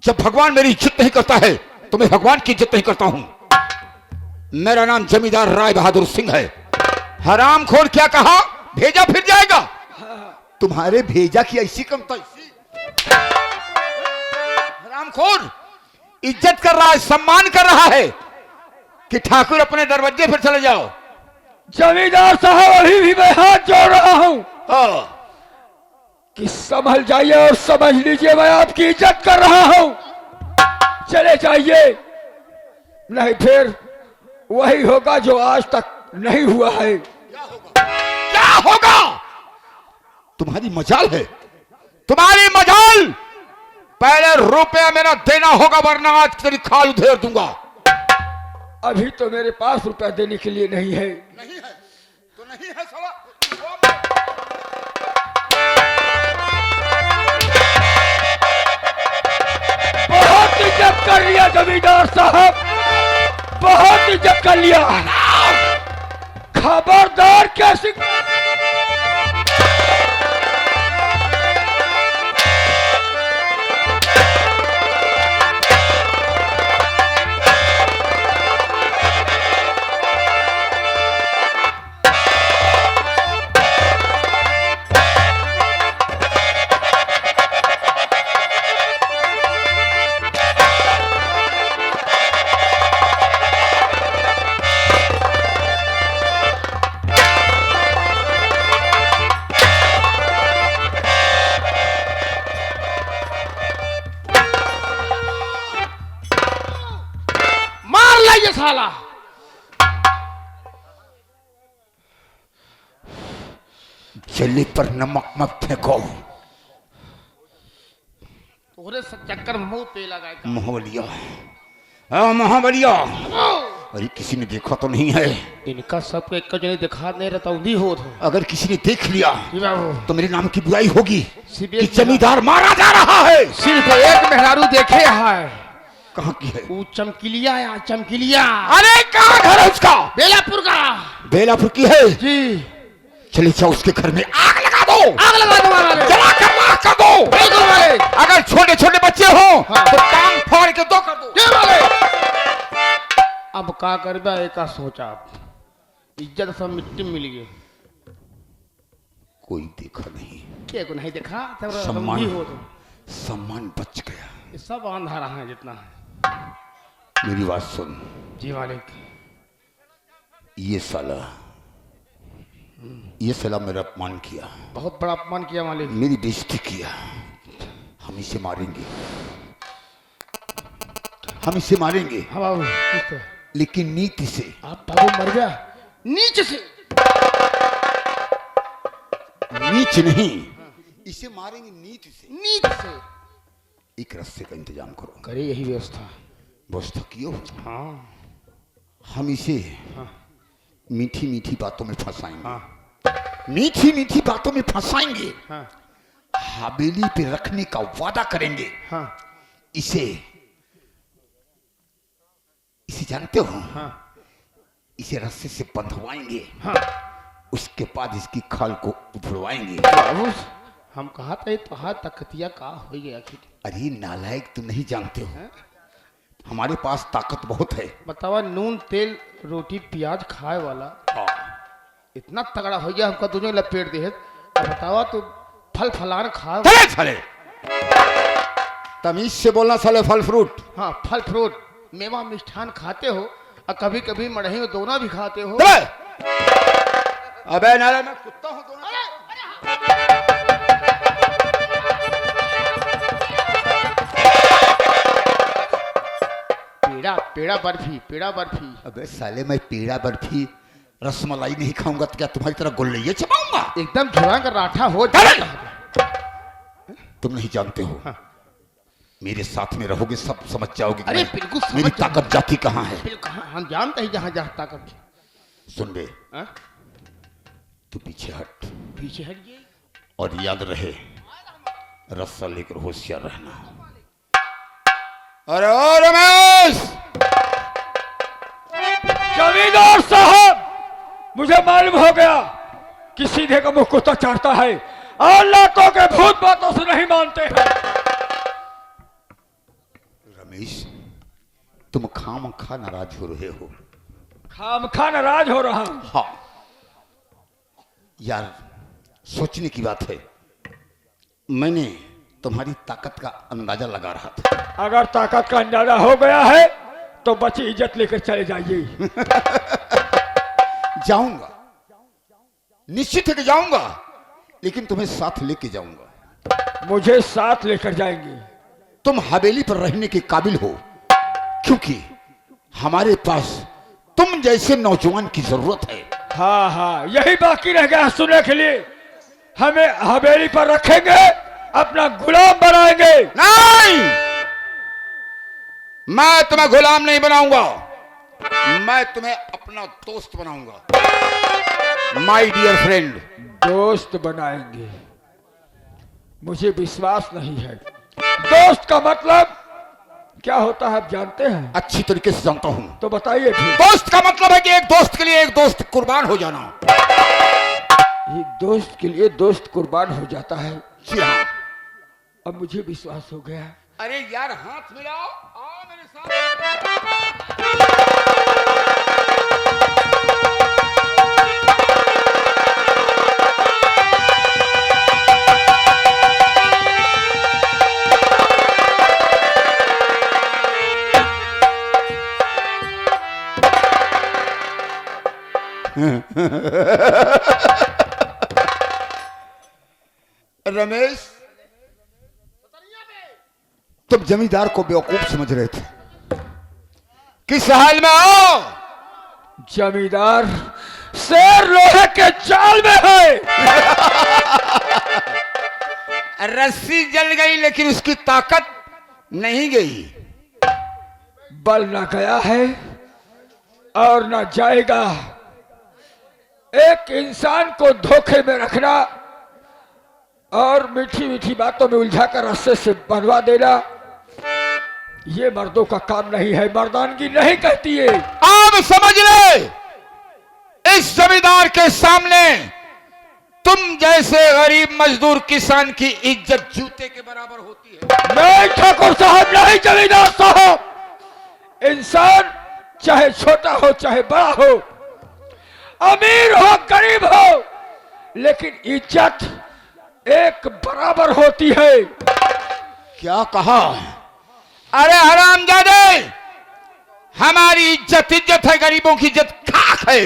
जब भगवान मेरी इज्जत नहीं करता है तो मैं भगवान की इज्जत नहीं करता हूं। मेरा नाम जमींदार राय बहादुर सिंह है। हरामखोर क्या कहा? भेजा फिर जाएगा। तुम्हारे भेजा की ऐसी कम तैसी। हरामखोर इज्जत कर रहा है, सम्मान कर रहा है कि ठाकुर अपने दरवाजे पर चले जाओ। जमींदार साहब अभी भी मैं हाथ जोड़ रहा हूं कि संभल जाइए और समझ लीजिए मैं आपकी इज्जत कर रहा हूं। चले जाइए, नहीं फिर वही होगा जो आज तक नहीं हुआ है। क्या होगा? तुम्हारी मजाल है, तुम्हारी मजाल। पहले रुपया मेरा देना होगा वरना आज तेरी खाल उधेड़ दूंगा। अभी तो मेरे पास रुपया देने के लिए नहीं है। नहीं है तो नहीं है साला। बहुत इज्जत कर लिया जमींदार साहब, बहुत इज्जत कर लिया। खबरदार कैसी साला जल्दी पर नमक मत फेंको। तोरे चक्कर में मुंह पे लगाएगा। महाबलिया, महाबलिया। अरे किसी ने देखा तो नहीं है? इनका सबको एक जने दिखा नहीं रहता उन्हीं हो तो। अगर किसी ने देख लिया तो मेरे नाम की बुराई होगी कि सिर्फ जमींदार मारा जा रहा है। एक मेहरारू देखे है। कहाँ की है? वो चमकीलिया या चमकीलिया। अरे कहाँ घर है उसका? बेलापुर का। बेलापुर की है जी। चले जाओ उसके घर में आग लगा दो। आग लगा दो वाले। जला कर राख कर दो। बिल्कुल वाले। अगर छोटे छोटे बच्चे हो तो टांग फाड़ के दो कर दो। ये वाले। अब का करबा एक सोचा, इज्जत सब मिट्टी में मिल गई। कोई देखा नहीं, के को नहीं देखा तब सम्मान हो तो सम्मान बच गया। ये सब अंधा रहा है जितना है। मेरी बात सुन। जी मालिक। ये साला मेरा अपमान किया, बहुत बड़ा अपमान किया मालिक। मेरी बेइज्जती किया। हम इसे मारेंगे, हम इसे मारेंगे। हाँ बाबू ठीक है। लेकिन नीति से। आप बाबू मर गया नीचे से। नीच नहीं, इसे मारेंगे नीति से। नीचे से एक रास्ते का इंतजाम करो। करे यही व्यवस्था। व्यवस्था कियो। हाँ हम इसे हाँ मीठी मीठी बातों में फंसाएंगे। हाँ मीठी मीठी बातों में फंसाएंगे। हाँ हवेली पे रखने का वादा करेंगे। हाँ इसे जानते हो? हाँ इसे रस्से से बंधवाएंगे। हाँ। उसके बाद इसकी खाल को उधड़वाएंगे। बाबू हम कहा था तो हाथ तकतिया का हो गया। अरे नालायक, तुम नहीं जानते हो हमारे पास ताकत बहुत है। बतावा नून तेल रोटी प्याज खाए वाला इतना तगड़ा हो गया हमका तुझे लपेट दे। अब बतावा तो फल फलान खा। चले चले तमीज से बोलना साले। फल फ्रूट। हाँ फल फ्रूट मेवा मिष्ठान खाते हो और कभी कभी मड़ही में दोना भी खाते हो। अबे नाले मैं कुत्ता हूँ दोना। पेड़ा पेड़ा बर्फी पेड़ा बर्फी। अबे साले मैं पेड़ा बर्फी रसमलाई नहीं खाऊंगा तो क्या तुम्हारी तरह गोल्ले चबाऊंगा? एकदम झुरा का राठा हो। तुम नहीं जानते हो। हाँ। मेरे साथ में रहोगे सब समझ जाओगे। अरे बिल्कुल मेरी ताकत जाती कहाँ है। हम जानते हैं जहाँ जहाँ ताकत। सुन बे, तू पीछे हट। पीछे हटिए और याद रहे रस्सा लेकर होशियार रहना। अरे ओ रमेश। जमींदार साहब मुझे मालूम हो गया कि सीधे का मुंह कुत्ता चाटता है और लातों के भूत बातों से नहीं मानते हैं। खा नाराज हो रहे हो। खामखा नाराज हो रहा हूं। हाँ यार, सोचने की बात है। मैंने तुम्हारी ताकत का अंदाजा लगा रहा था। अगर ताकत का अंदाजा हो गया है तो बची इज्जत लेकर चले जाइए। जाऊंगा, निश्चित है कि जाऊंगा, लेकिन तुम्हें साथ लेके जाऊंगा। मुझे साथ लेकर जाएंगे। तुम हवेली पर रहने के काबिल हो, क्योंकि हमारे पास तुम जैसे नौजवान की जरूरत है। हाँ हाँ, यही बाकी रह गया सुनने के लिए। हमें हवेली पर रखेंगे, अपना गुलाम बनाएंगे। नहीं, मैं तुम्हें गुलाम नहीं बनाऊंगा, मैं तुम्हें अपना दोस्त बनाऊंगा। My dear friend. दोस्त बनाएंगे? मुझे विश्वास नहीं है। दोस्त का मतलब क्या होता है आप जानते हैं? अच्छी तरीके से जानता हूं। तो बताइए फिर। दोस्त का मतलब है कि एक दोस्त के लिए एक दोस्त कुर्बान हो जाना। एक दोस्त के लिए दोस्त कुर्बान हो जाता है? जी हाँ। अब मुझे विश्वास हो गया। अरे यार, हाथ मिलाओ, आओ मेरे साथ। रमेश, तुम जमींदार को बेवकूफ समझ रहे थे। किस हाल में हो? जमींदार शेर लोहे के जाल में है। रस्सी जल गई लेकिन उसकी ताकत नहीं गई। बल ना गया है और ना जाएगा। एक इंसान को धोखे में रखना और मीठी मीठी बातों में उलझाकर रस्से से बंधवा देना, ये मर्दों का काम नहीं है, मर्दानगी नहीं कहती है। आप समझ ले, इस जमींदार के सामने तुम जैसे गरीब मजदूर किसान की इज्जत जूते के बराबर होती है। नहीं ठाकुर साहब, नहीं जमींदार साहब। इंसान चाहे छोटा हो चाहे बड़ा हो, अमीर हो गरीब हो, लेकिन इज्जत एक बराबर होती है। क्या कहा? अरे हरामजादे, हमारी इज्जत इज्जत है, गरीबों की इज्जत खाक है।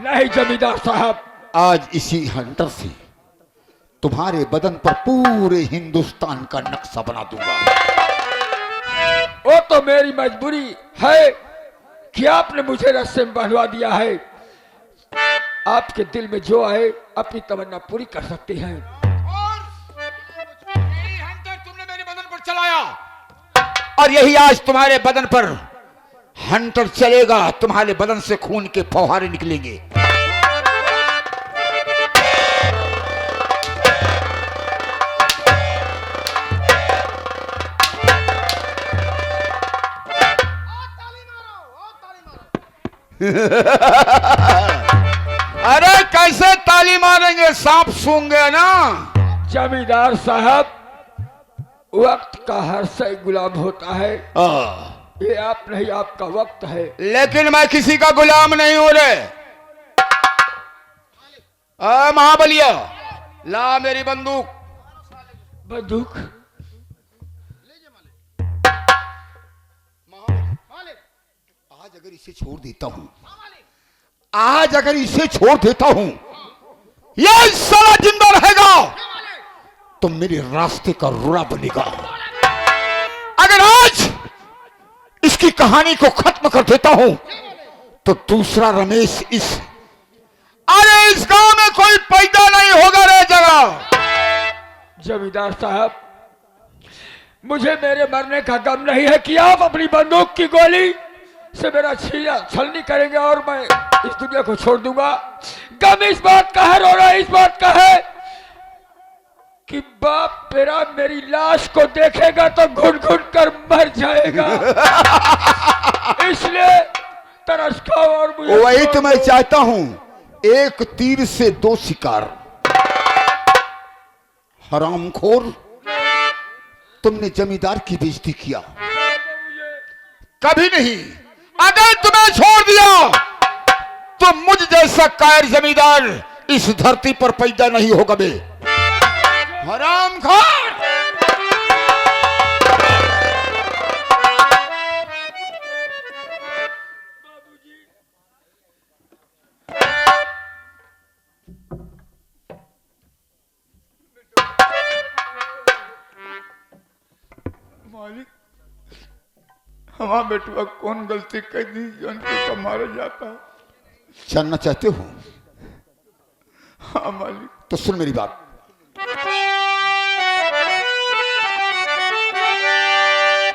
नहीं जमींदार साहब, आज इसी हंटर से तुम्हारे बदन पर पूरे हिंदुस्तान का नक्शा बना दूंगा। वो तो मेरी मजबूरी है कि आपने मुझे रस्से में बंधवा दिया है। आपके दिल में जो आए अपनी तमन्ना पूरी कर सकते हैं। यही हंटर तुमने मेरे बदन पर चलाया और यही आज तुम्हारे बदन पर हंटर चलेगा। तुम्हारे बदन से खून के फौहारे निकलेंगे। अरे कैसे ताली मारेंगे, सांप सूंघे ना। जमींदार साहब, वक्त का हर शय गुलाम होता है। ये आप नहीं, आपका वक्त है। लेकिन मैं किसी का गुलाम नहीं हो रहे। महाबलिया, ला मेरी बंदूक। बंदूक? आज अगर इसे छोड़ देता हूं, आज अगर इसे छोड़ देता हूं, ये साला जिंदा रहेगा तो मेरे रास्ते का रुड़ा बनेगा। अगर आज इसकी कहानी को खत्म कर देता हूं तो दूसरा रमेश अरे इस गांव में कोई पैदा नहीं होगा रे जगह। जमींदार साहब, मुझे मेरे मरने का गम नहीं है कि आप अपनी बंदूक की गोली से मेरा छलनी करेंगे और मैं इस दुनिया को छोड़ दूंगा। गम इस बात का है, रो रहा इस बात का है कि बाप मेरा मेरी लाश को देखेगा तो घुन घुन कर मर जाएगा। इसलिए तरस खाओ और मुझे वही तो मैं चाहता हूं, एक तीर से दो शिकार। हरामखोर, तुमने जमींदार की बेइज्जती किया। कभी नहीं, अगर तुम्हें छोड़ दिया तो मुझ जैसा कायर जमींदार इस धरती पर पैदा नहीं होगा बे। हरामखोर। मालिक, हमारा बेटवा कौन गलती कर दी जो उनको मारा जाता है? जानना चाहते हो? हाँ मालिक। तो सुन मेरी बात।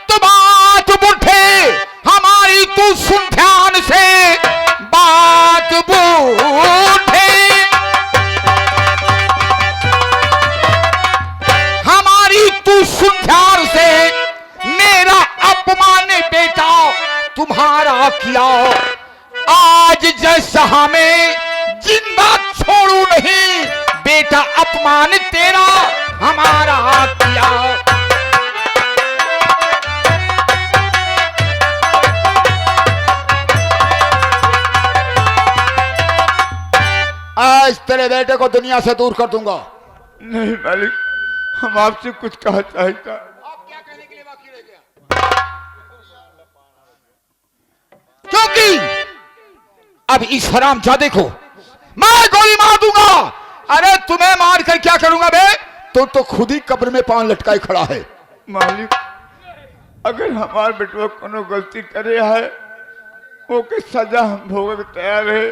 तो बात उठे हमारी, तू सुन ध्यान से बात बूढ़े। हमारी तू सुन ध्यान से, मेरा अपमान बेटा तुम्हारा किया। आज जैसा हमें जिंदा छोड़ू नहीं, बेटा अपमान तेरा हमारा किया। आज तेरे बेटे को दुनिया से दूर कर दूंगा। नहीं मालिक, हम आपसे कुछ कहा चाहता। आप क्या कहने के लिए बाकी रह गया? क्योंकि अब इस हरामजादे को मैं गोली मार दूंगा। अरे तुम्हें मार कर क्या करूंगा बे? तो खुद ही कब्र में पांव लटकाए खड़ा है। मालिक, अगर हमारे बेटवा कोनो गलती करे है वो के सजा हम भोगे तैयार है,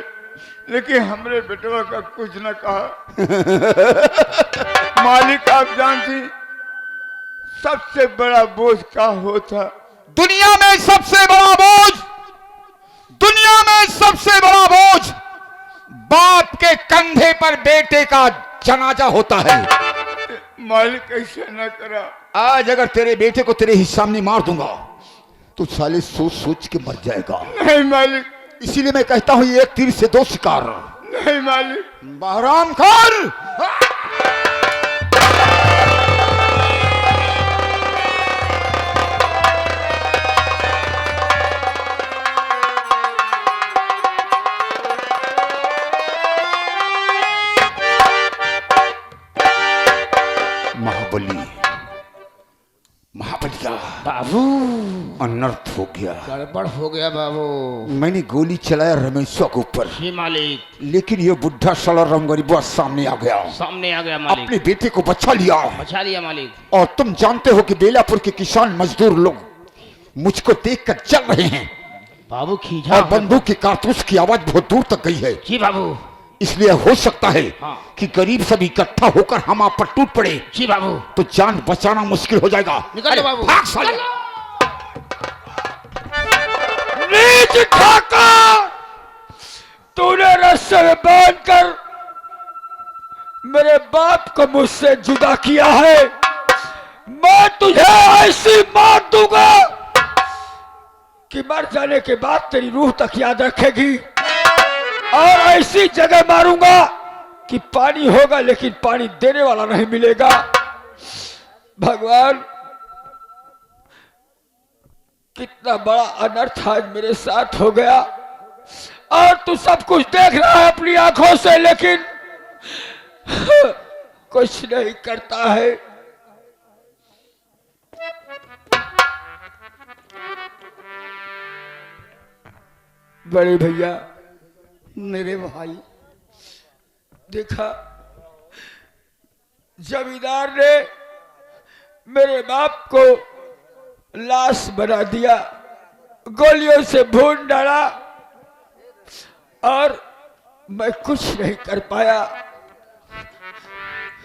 लेकिन हमरे बेटवा का कुछ न कहा। मालिक, आप जानती सबसे बड़ा बोझ का होता? दुनिया में सबसे बड़ा बोझ, दुनिया में सबसे बड़ा बोझ बाप के कंधे पर बेटे का जनाजा होता है। मालिक, ऐसा न करा। आज अगर तेरे बेटे को तेरे ही सामने मार दूंगा तो साले सोच सोच के मर जाएगा। नहीं मालिक। इसीलिए मैं कहता हूं एक तीर से दो शिकार। नहीं मालिक। हरामखोर। महाबली, महाबलिया बाबू, अनर्थ हो गया, गड़बड़ हो गया बाबू। मैंने गोली चलाया रमेशा के ऊपर, जी मालिक। लेकिन ये बुढ़ा साला रंगरीबा सामने आ गया। सामने आ गया मालिक। अपने बेटे को बचा लिया। बचा लिया मालिक। और तुम जानते हो कि बेलापुर के किसान मजदूर लोग मुझको देखकर चल रहे हैं बाबू। खींचा और बंदूक की कारतूस की आवाज बहुत दूर तक गई है। जी बाबू। इसलिए हो सकता है हाँ। कि गरीब सब इकट्ठा होकर हम आप पर टूट पड़े। जी बाबू। तो जान बचाना मुश्किल हो जाएगा। निकल अरे बाबू। भाग साले। नीच ठाकर, तूने रस्से में बांधकर मेरे बाप को मुझसे जुदा किया है। मैं तुझे ऐसी मार दूंगा कि मर जाने के बाद तेरी रूह तक याद रखेगी। और ऐसी जगह मारूंगा कि पानी होगा लेकिन पानी देने वाला नहीं मिलेगा। भगवान, कितना बड़ा अनर्थ आज मेरे साथ हो गया और तू सब कुछ देख रहा है अपनी आंखों से, लेकिन कुछ नहीं करता है। बड़े भैया, मेरे भाई, देखा जमींदार ने मेरे बाप को लाश बना दिया, गोलियों से भून डाला और मैं कुछ नहीं कर पाया।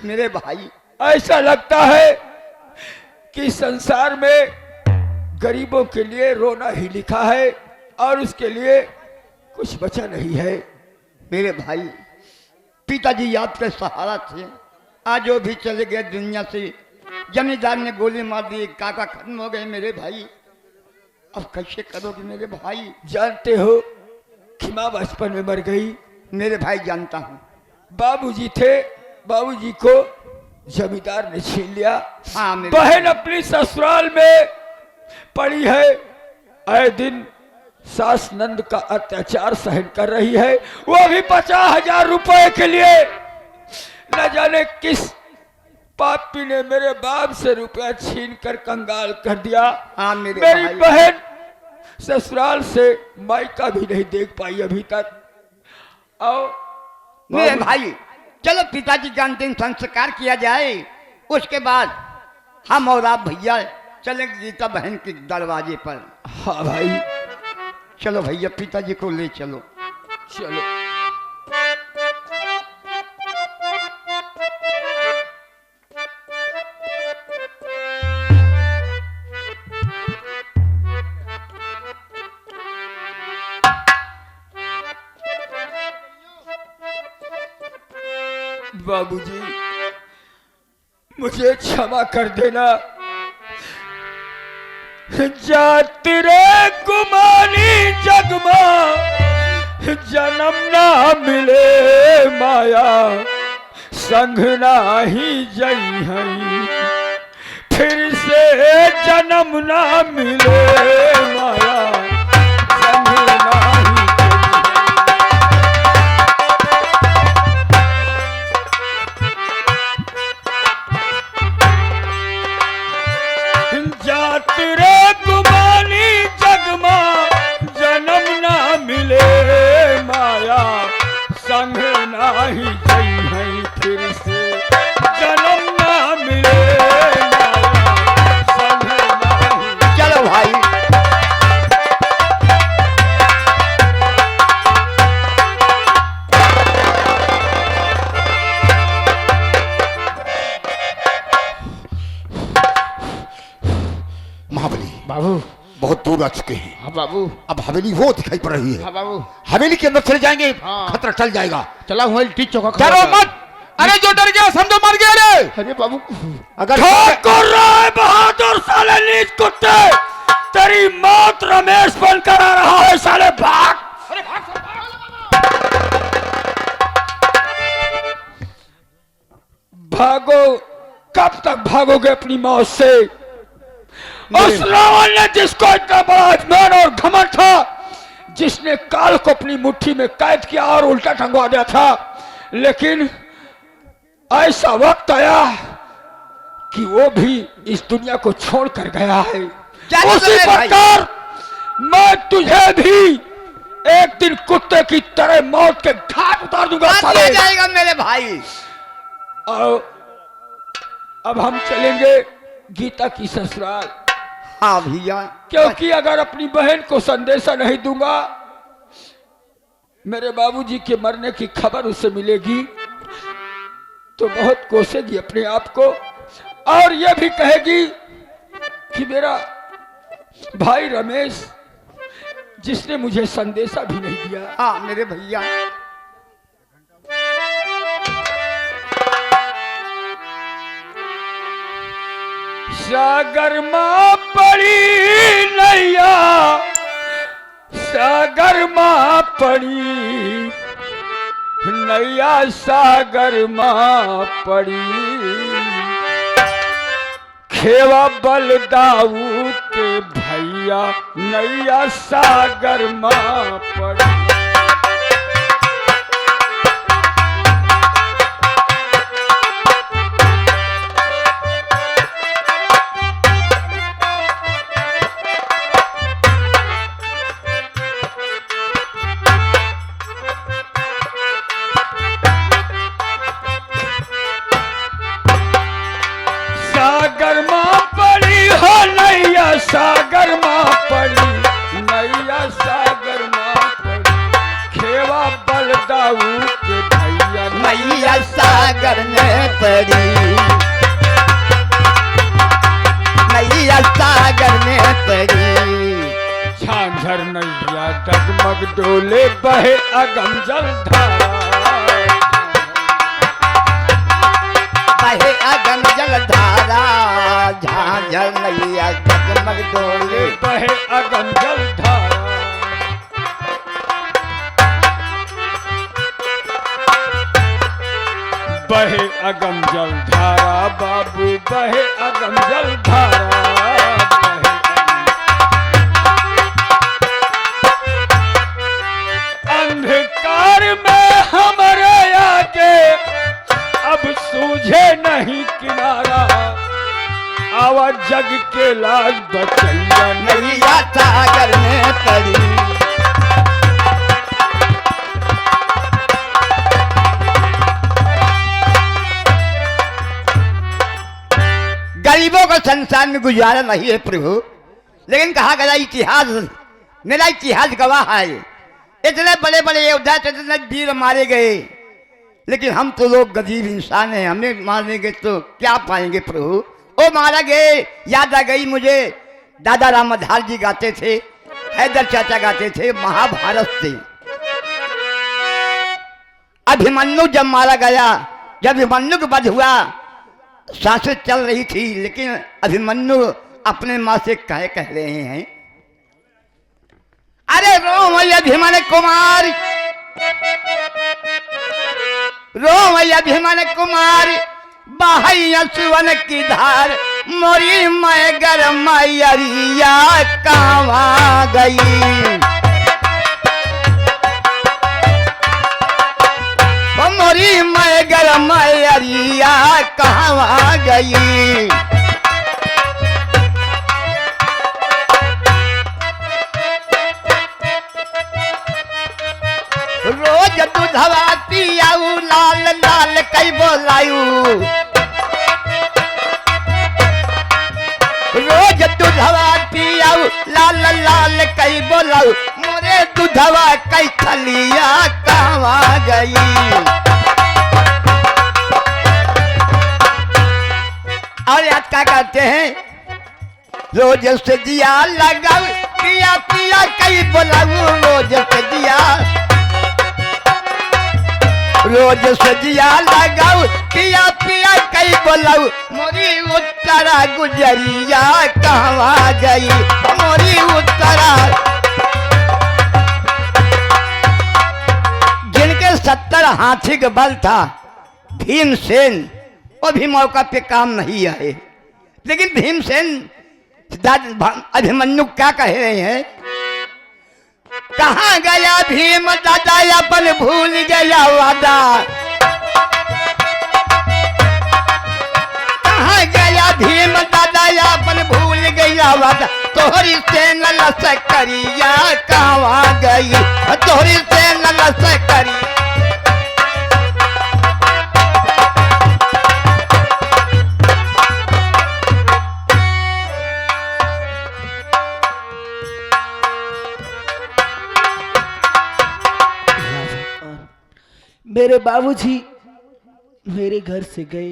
मेरे भाई, ऐसा लगता है कि संसार में गरीबों के लिए रोना ही लिखा है और उसके लिए कुछ बचा नहीं है। मेरे भाई, पिताजी याद के सहारा थे, आज वो भी चले गए दुनिया से। जमींदार ने गोली मार दी, काका खत्म हो गए मेरे भाई। अब कैसे करोगे मेरे भाई? जानते हो कि माँ बचपन में मर गई। मेरे भाई जानता हूँ। बाबूजी थे, बाबूजी को जमींदार ने छीन लिया। हाँ, मेरे बहन अपनी ससुराल में पड़ी है। आए दिन सास नंद का अत्याचार सहन कर रही है, वो भी 50,000 रुपए के लिए। न जाने किस पापी ने मेरे बाप से रुपया छीन कर कंगाल कर दिया। हाँ मेरी मेरी बहन ससुराल से मायका भी नहीं देख पाई अभी तक। आओ मेरे भाई, चलो पिताजी का अंतिम संस्कार किया जाए, उसके बाद हम और आप भैया चलेंगे गीता बहन के दरवाजे पर। हाँ भाई चलो भैया, पिताजी को ले चलो। चलो। बाबूजी मुझे क्षमा कर देना। जाति रे गुमानी जगमा जन्म ना मिले माया, संग ना ही जई हई फिर से जन्म ना मिले माया, संग ना ही जात रे गुमानी जगमा जन्म ना मिले माया, संग नाही जई है फिर से जन्म ना मिले माया, संग नाही। चलो भाई, महाबली बाबू। बहुत दूर आ चुके हैं। हाँ बाबू। अब हवेली वो दिखाई पड़ रही है। हाँ बाबू। हवेली के अंदर चले जाएंगे, हाँ। खतरा टल जाएगा। चला हुआ टीच चौका डरो मत। अरे जो डर गया समझो मर गया रे। अरे बाबू, अगर ठाकुर राय बहादुर साले नीच कुत्ते, तेरी मौत रमेश बनकर आ रहा है साले, भाग। भागो, कब तक भागोगे अपनी मौत से? उस रावण ने जिसको इतना बड़ा अभिमान और घमंड था, जिसने काल को अपनी मुट्ठी में कैद किया और उल्टा टंगवा दिया था, लेकिन ऐसा वक्त आया कि वो भी इस दुनिया को छोड़ कर गया है। उसी प्रकार मैं तुझे भी एक दिन कुत्ते की तरह मौत के घाट उतार दूंगा साले। जाएगा मेरे भाई। अब हम चलेंगे गीता की ससुराल। हाँ भैया, क्योंकि अगर अपनी बहन को संदेशा नहीं दूंगा, मेरे बाबूजी के मरने की खबर उससे मिलेगी तो बहुत कोसेगी अपने आप को, और यह भी कहेगी कि मेरा भाई रमेश, जिसने मुझे संदेशा भी नहीं दिया। हाँ मेरे भैया, सागर माँ पड़ी नैया, सागर माँ पड़ी नैया, सागर माँ पड़ी खेवा बलदाऊ के भैया, नैया सागर माँ पड़ी। सागर माँ पड़ी हो नैया, सागर माँ पड़ी नैया, सागर माँ पड़ी खेवा बलदाऊ के भैया, नैया सागर में पड़ी, नैया सागर में पड़ी। झांझर नैया डगमग डोले बहे अगम जलधारा, बहे अगम जलधारा, झांझर नैया डगमग डोले बहे अगम जलधारा। बहे अगम जलधारा बाबू, बहे अगम जलधारा, बहे आवा जग के लाज बचैया नैया सागर में पड़ी। गरीबों को संसार में गुजारा नहीं है प्रभु, लेकिन कहा गया इतिहास, मेरा इतिहास गवाह है। इतने बड़े बड़े योद्धा, इतने वीर मारे गए, लेकिन हम तो लोग गरीब इंसान हैं, हमें मारेंगे तो क्या पाएंगे प्रभु। ओ मारा गए, याद आ गई मुझे, दादा राम आधार जी गाते थे, हैदर चाचा गाते थे महाभारत से। अभिमन्यु जब मारा गया, जब अभिमन्यु का वध हुआ, सांसें चल रही थी, लेकिन अभिमन्यु अपने माँ से कह रहे हैं, अरे रो मैया अभिमन्यु कुमार, रो मैया अभिमन्यु कुमार, बाहैया सुवन की धार, मोरी मैगर मैयरिया कावा गई। मोरी मैगर मैयरिया कहाँ गई। रोज दूधवा पियाऊ, लाल लाल कई बोलायू, रोज दूधवा पियाऊ, लाल लाल कई बोलाऊ, मोरे दूधवा कई थलिया कहाँ गई। और याद क्या कहते हैं, रोज से दिया लगाऊ, पिया पिया कई बोलाऊ, रोज से दिया, रोज से दिया लगाऊ, पिया पिया कई बोलाऊ, मोरी उत्तरा गुजरिया कहाँ गई, मोरी उत्तरा। जिनके 70 हाथी का बल था, भीमसेन, वो भी मौका पे काम नहीं आए, लेकिन भीमसेन अभिमन्यु क्या कह रहे हैं, कहाँ गया भीम दादा अपन भूल गया वादा, कहाँ गया भीम दादा अपन भूल गया वादा, तोहरी से न लसकरिया कहाँ गई, तोहरी से न लसकरिया। मेरे बाबूजी मेरे घर से गए,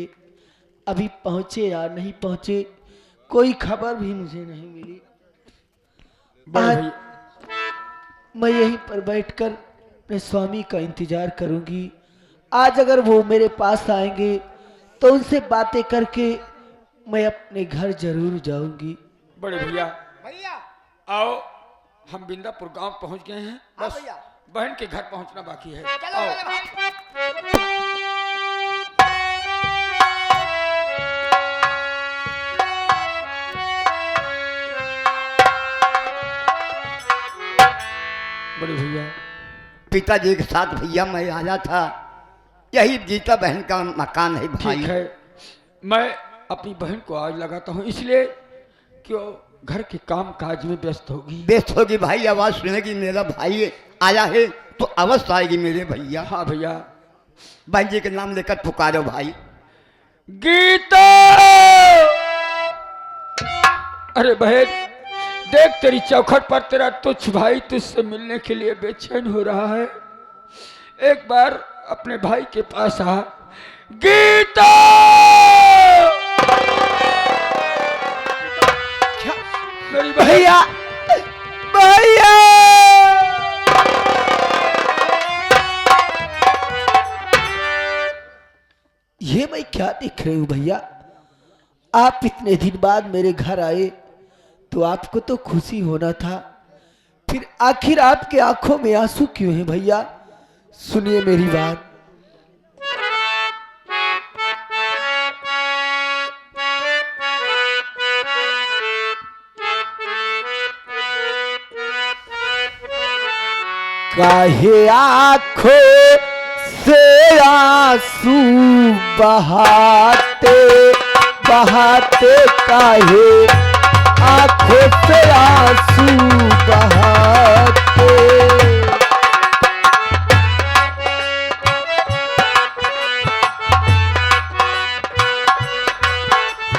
अभी पहुंचे या नहीं पहुंचे, कोई खबर भी मुझे नहीं मिली। आज मैं यहीं पर बैठकर अपने स्वामी का इंतजार करूंगी। आज अगर वो मेरे पास आएंगे तो उनसे बातें करके मैं अपने घर जरूर जाऊंगी। बड़े भैया, आओ, हम बिंदापुर गांव पहुंच गए हैं, बस बहन के घर पहुंचना बाकी है। बड़े भैया, पिताजी के साथ भैया मैं आया था, यही गीता बहन का मकान है भाई। ठीक है, मैं अपनी बहन को आज लगाता हूँ, इसलिए कि वो घर के काम काज में व्यस्त होगी। व्यस्त होगी भाई, आवाज सुनेगी मेरा भाई आया है तो अवश्य आएगी मेरे भैया। हाँ भैया, बहन जी के नाम लेकर पुकारो भाई। गीता, अरे बहन देख, तेरी चौखट पर तेरा तुच्छ भाई तुझसे मिलने के लिए बेचैन हो रहा है, एक बार अपने भाई के पास आ। गीता, मेरी भैया, भैया, ये मैं क्या देख रही हूँ भैया? आप इतने दिन बाद मेरे घर आए तो आपको तो खुशी होना था, फिर आखिर आपके आंखों में आंसू क्यों हैं भैया? सुनिए मेरी बात। काहे आंखों से आंसू बहाते बहाते काहे आंखों से आंसू बहाते।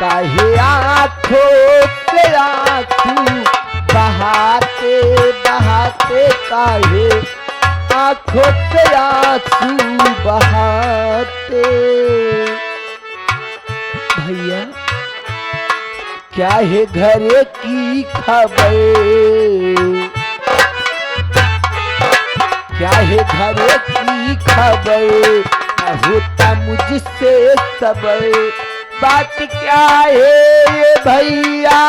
काहे आंखों से आंसू बहाते बहाते काहे आंखों से आंसू बहाते। भैया क्या है घर की खबर, क्या है घर की खबर, न होता मुझसे सबर। बात क्या है ये भैया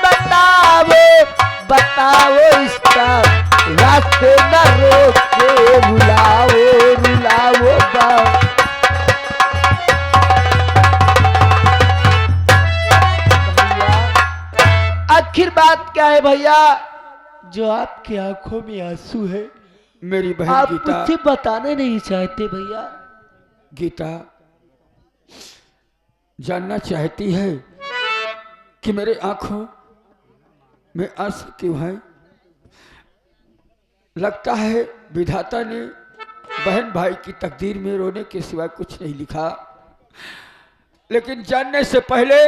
बताओ, बताओ इसका रास्ते न रोके, रुलाओ रुलाओ बाबा। आखिर बात क्या है भैया जो आपकी आंखों में आंसू है? मेरी बहन आप गीता, मुझसे बताने नहीं चाहते भैया? गीता जानना चाहती है कि मेरे आंखों में आंसू क्यों है। लगता है विधाता ने बहन भाई की तकदीर में रोने के सिवा कुछ नहीं लिखा। लेकिन जानने से पहले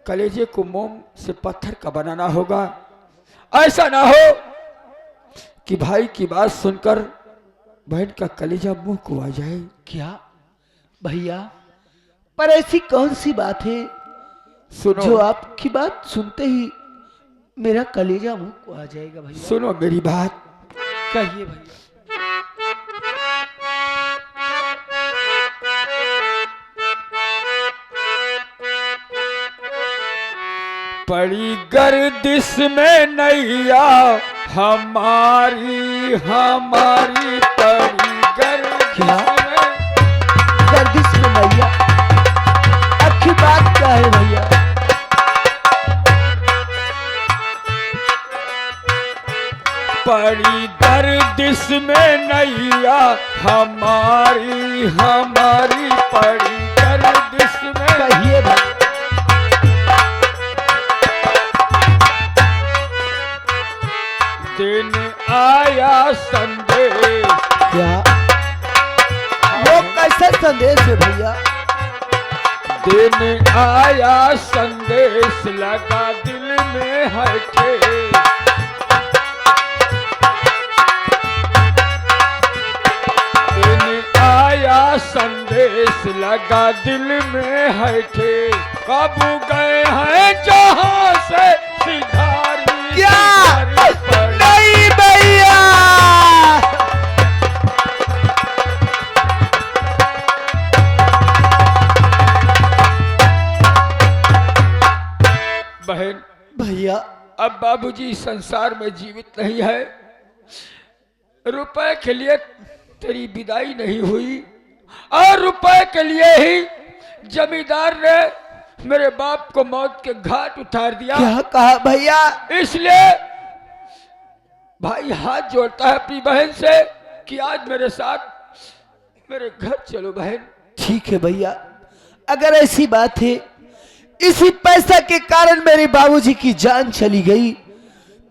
कलेजे को मोम से पत्थर का बनाना होगा। ऐसा ना हो कि भाई की बात सुनकर बहन का कलेजा मुंह को आ जाए। क्या भैया, पर ऐसी कौन सी बात है सुनो, जो आपकी बात सुनते ही मेरा कलेजा मुंह को आ जाएगा? भैया सुनो मेरी बात। कहिए भैया। पड़ी गर्दिश में नैया हमारी हमारी, पड़ी गर्दिश क्या? में। गर्दिश में भैया, आखिर बात क्या है भैया? पड़ी गर्दिश में नैया हमारी हमारी, पड़ी गर्दिश में। कहिए भैया। दिन आया संदेश। क्या वो कैसा संदेश है भैया? दिन आया संदेश, लगा दिल में है ठेस। दिन आया संदेश, लगा दिल में है ठेस। कब गए हैं जहां से सिधारी, क्या? सिधारी पड़ी। नहीं भैया, बहन भैया अब बाबूजी संसार में जीवित नहीं है। रुपए के लिए तेरी विदाई नहीं हुई, और रुपए के लिए ही जमींदार ने मेरे बाप को मौत के घाट उतार दिया। क्या कहा भैया? इसलिए भाई हाथ जोड़ता है अपनी बहन से कि आज मेरे साथ मेरे घर चलो बहन। ठीक है भैया, अगर ऐसी बात है, इसी पैसा के कारण मेरे बाबूजी की जान चली गई,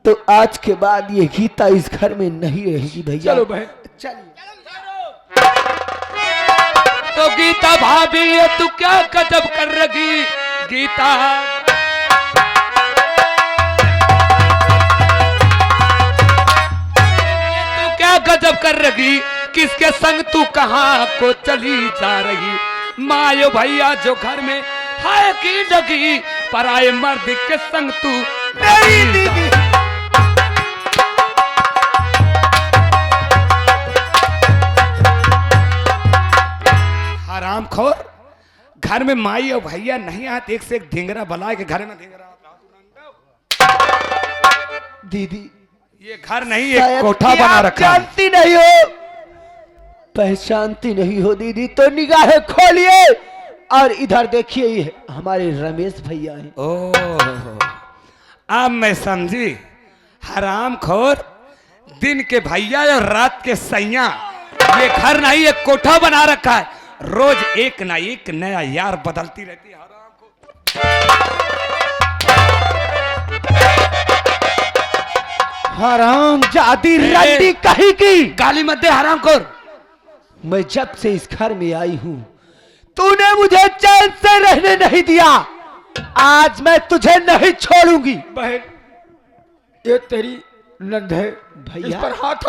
तो आज के बाद ये गीता इस घर में नहीं रहेगी भैया। चलो बहन। चलिए। तो गीता भाभी ये तू क्या गजब कर रही गीता, तू क्या गजब कर रही, किसके संग तू कहाँ को चली जा रही। मायो भैया जो घर में है की डगी, पराए मर्द के संग तू नहीं जा। हरामखोर, घर में माई और भैया नहीं आते, एक से एक ढिंगरा बला के घर में ढिंगरा। दीदी ये घर नहीं, एक शायद कोठा कि बना आप रखा है। जानती नहीं हो, पहचानती नहीं हो दीदी, तो निगाहें खोलिए और इधर देखिए, ये हमारे रमेश भैया हैं। ओह, अब मैं समझी। हरामखोर, दिन के भैया और रात के सैया। ये घर नहीं, एक कोठा बना रखा है। रोज एक ना एक नया यार बदलती रहती है। हराम जादी रंडी कहीं की। गाली मत दे हरामखोर। मैं जब से इस घर में आई हूं तूने मुझे चैन से रहने नहीं दिया। आज मैं तुझे नहीं छोड़ूंगी। बहन, ये तेरी नंद है, भैया। इस पर हाथ